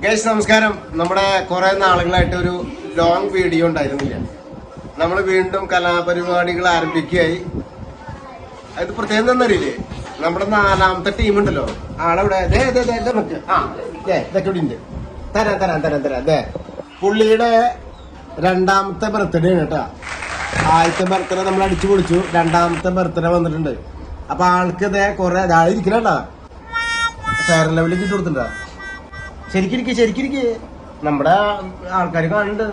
Guys നമസ്കാരം. നമ്മുടെ കുറെ നാളുകളായിട്ട് ഒരു ലോങ് വീഡിയോ ഉണ്ടായിരുന്നില്ല. നമ്മൾ വീണ്ടും കലാപരിപാടികൾ ആരംഭിക്കുകയായി. അത് പ്രത്യേകം തന്നറിയില്ലേ, നമ്മുടെ 4ാമത്തെ ടീം ഉണ്ടല്ലോ, ആളെവിടെ ഇതൊക്കെ ഉണ്ട്. തരാം. പുള്ളിയുടെ 2ാമത്തെ ബർത്ത്ഡേ ആണ് കേട്ടാ. ആദ്യത്തെ ബർത്ത്ഡേ നമ്മൾ അടിച്ചു പൊളിച്ചു, 2ാമത്തെ ബർത്ത്ഡേ വന്നിട്ടുണ്ട്. അപ്പൊ ആൾക്ക് ഇതേ കുറെ ഇരിക്കണ ഫെയർ ലെവലിലേക്ക് ഇട്ട് കൊടുത്തിട്ടുണ്ടാ. ശരിക്കിരിക്കെ നമ്മുടെ ആൾക്കാർ കാണുന്നുണ്ട്.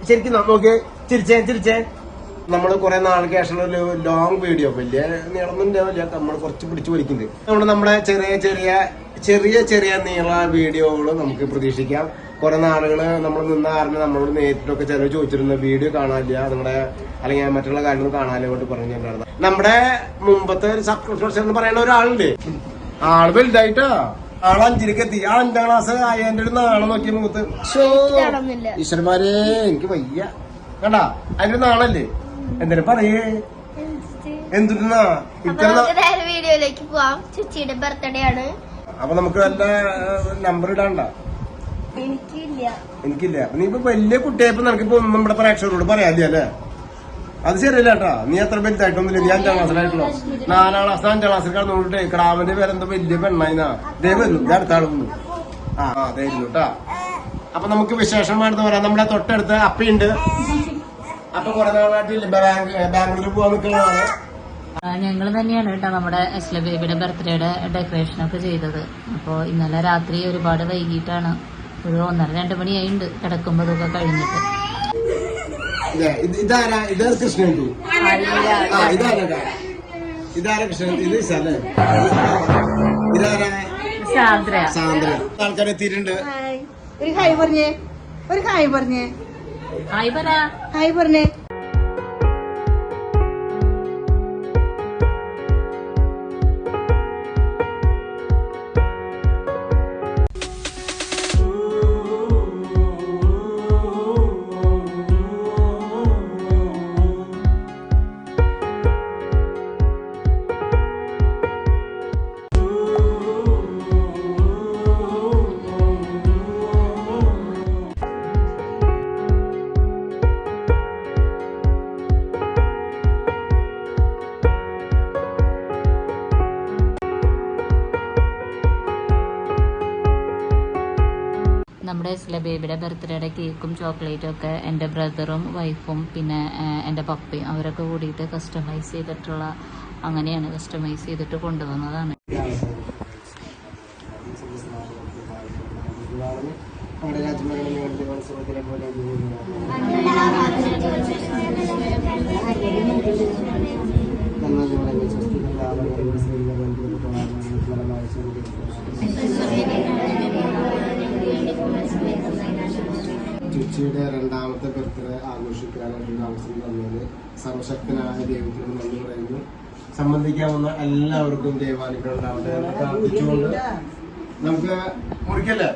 ശരിക്കും നോക്കിയേ, ചിരിച്ചേ. നമ്മൾ കുറെ നാൾക്ക് ശേഷം ഒരു ലോങ് വീഡിയോ, വലിയ നീളമൊന്നുണ്ടാവില്ല, നമ്മൾ കുറച്ച് പിടിച്ചു വലിക്കുന്നുണ്ട്. നമ്മുടെ ചെറിയ നീള വീഡിയോകൾ നമുക്ക് പ്രതീക്ഷിക്കാം. കുറെ നാളുകള് നമ്മൾ നിന്ന കാരണം നമ്മളോട് നേരിട്ടൊക്കെ ചിലവ് ചോദിച്ചിരുന്ന വീഡിയോ കാണാനില്ല, നിങ്ങളുടെ അല്ലെങ്കിൽ മറ്റുള്ള കാര്യങ്ങൾ കാണാനോ കൊണ്ട് പറഞ്ഞിട്ടുണ്ടായിരുന്നു. നമ്മുടെ മുമ്പത്തെ സബ്സ്ക്രിപ്ഷൻ എന്ന് പറയുന്ന ഒരാളുണ്ട്, ആള് വലുതായിട്ടാ. ആള് 5ലേക്ക് എത്തി. 5ാം ക്ലാസ് ആയതിന്റെ ഒരു നാളെ നോക്കിയ മുഖത്ത് ഈശ്വരന്മാരെ എനിക്ക് വയ്യ കണ്ടാ. അതിന്റെ നാളല്ലേ എന്തായാലും പറയേ എന്തുന്നാ വീഡിയോയിലേക്ക് പോവാം. ചേച്ചിയുടെ ബർത്ത്ഡേ ആണ്. അപ്പൊ നമുക്ക് വല്ല നമ്പർ ഇടാണ്ട? എനിക്കില്ല. നീ ഇപ്പൊ വലിയ കുട്ടിയായപ്പോ നിനക്കിപ്പോ ഒന്നും നമ്മുടെ പ്രേക്ഷകരോട് പറയാല്ലേ അല്ലേ? അത് ശരിയല്ല കേട്ടാ. നീ അത്ര വലുതായിട്ടൊന്നുമില്ല. നീ 5ാം ക്ലാസ്സിലായിട്ടുള്ളൂ. 4ാം ക്ലാസ് 5ാം ക്ലാസ്സിൽ കടന്നുകൊണ്ടിട്ടേ ക്രാമന്റെ പേരെന്തോ വലിയ പെണ്ണായിന്നാ. ദേ വരുന്നു, ഇത് അടുത്ത ആള് വന്നു. അതായിരുന്നു കേട്ടാ. അപ്പൊ നമുക്ക് വിശേഷമാണെന്ന് പറയാം. നമ്മുടെ തൊട്ടടുത്ത് അപ്പയുണ്ട്. അപ്പൊ കുറെ നാളായിട്ട് ബാംഗ്ലൂർ പോവാൻ നിൽക്കുന്നതാണ്. ഞങ്ങൾ തന്നെയാണ് കേട്ടോ നമ്മുടെ എസ്ല ബേബിയുടെ ബർത്ത്ഡേയുടെ ഡെക്കറേഷൻ ഒക്കെ ചെയ്തത്. അപ്പോൾ ഇന്നലെ രാത്രി ഒരുപാട് വൈകിട്ടാണ്, ഒരു 1:30-2 മണിയായിട്ടുണ്ട് കിടക്കുമ്പോ ഇതൊക്കെ കഴിഞ്ഞിട്ട്. ഇതാരാ കൃഷ്ണൻ? ഇതാരാ കൃഷ്ണൻ? ഇത് ഇതാരാ? സാന്ദ്ര. ആൾക്കാർ എത്തിയിട്ടുണ്ട്. ഒരു ഹായ് പറഞ്ഞേ. ഹായ് പറഞ്ഞേ. നമ്മുടെ എസ്ല ബേബിയുടെ ബർത്ത്ഡേയുടെ കേക്കും ചോക്ലേറ്റും ഒക്കെ എൻ്റെ ബ്രദറും വൈഫും പിന്നെ എൻ്റെ പപ്പയും അവരൊക്കെ കൂടിയിട്ട് കസ്റ്റമൈസ് ചെയ്തിട്ടുള്ള, അങ്ങനെയാണ് കസ്റ്റമൈസ് ചെയ്തിട്ട് കൊണ്ടുവന്നതാണ്. ചേച്ചിയുടെ 2ാമത്തെ ബർത്ത്ഡേ ആഘോഷിക്കാനായിട്ട് അവസരം തന്നത് സർവശക്തനായ ദൈവത്തിനോട് നന്ദി പറയുന്നു. സംബന്ധിക്കാവുന്ന എല്ലാവർക്കും ദൈവാനുഗ്രഹം ഉണ്ടാവട്ടെ എന്ന് പ്രാർത്ഥിച്ചുകൊണ്ട് നമുക്ക് മുറിക്കല്ലേ.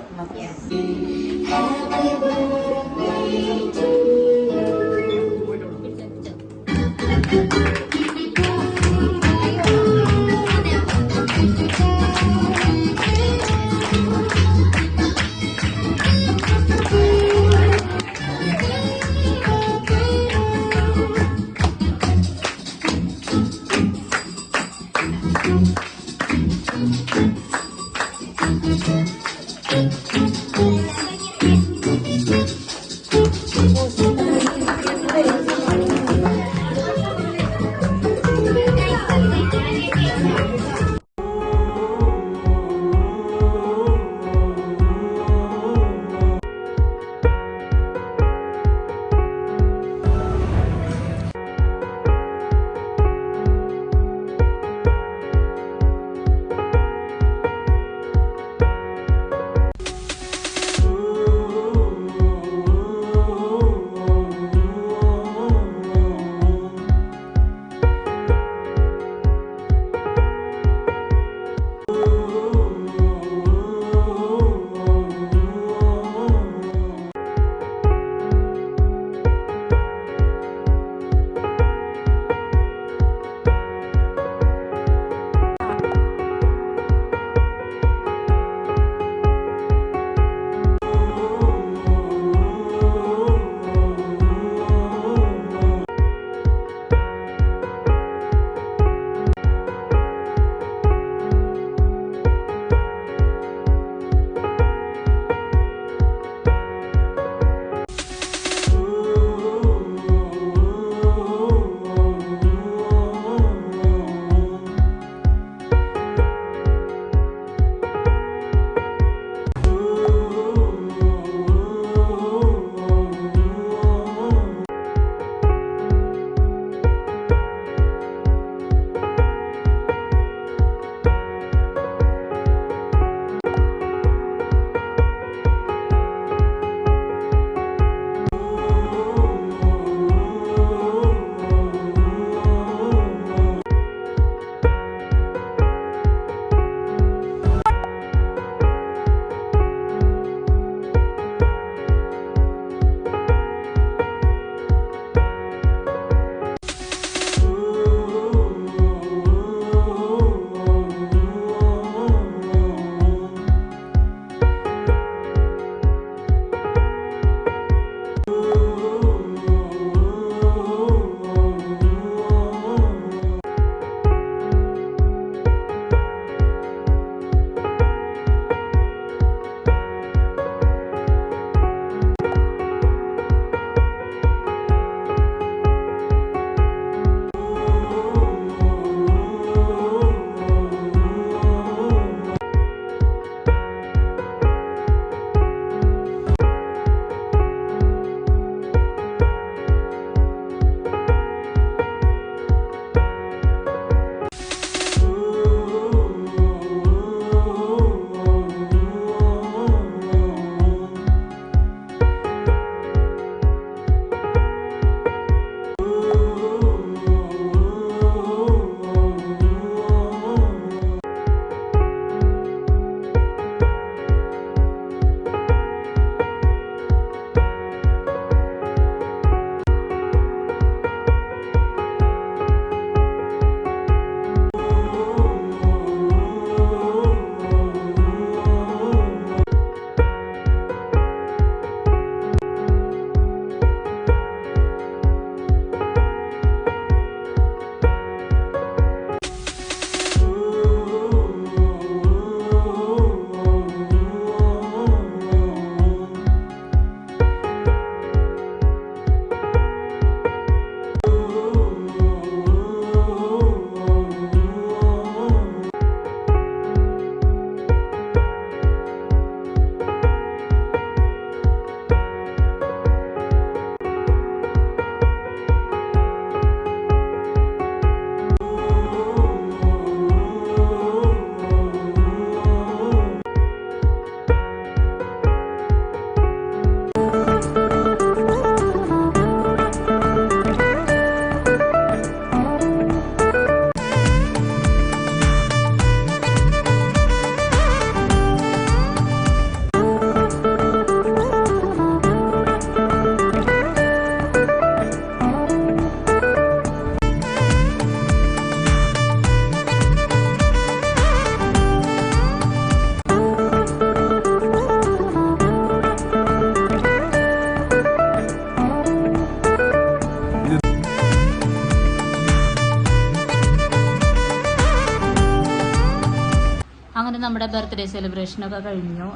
ബർത്ത്ഡേ സെലിബ്രേഷനൊക്കെ കഴിഞ്ഞു.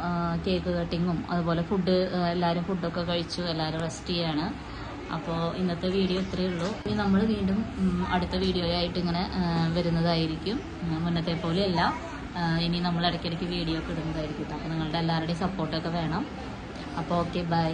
കേക്ക് കട്ടിങ്ങും അതുപോലെ ഫുഡ്, എല്ലാവരും ഫുഡൊക്കെ കഴിച്ചു, എല്ലാവരും റെസ്റ്റ് ചെയ്യാണ്. അപ്പോൾ ഇന്നത്തെ വീഡിയോ ഇത്രയേ ഉള്ളൂ. ഇനി നമ്മൾ വീണ്ടും അടുത്ത വീഡിയോ ആയിട്ട് ഇങ്ങനെ വരുന്നതായിരിക്കും. മുന്നത്തെ പോലെയല്ല, ഇനി നമ്മൾ ഇടയ്ക്കിടയ്ക്ക് വീഡിയോ ഒക്കെ ഇടുന്നതായിരിക്കും. അപ്പോൾ നിങ്ങളുടെ എല്ലാവരുടെയും സപ്പോർട്ടൊക്കെ വേണം. അപ്പോൾ ഓക്കെ, ബൈ.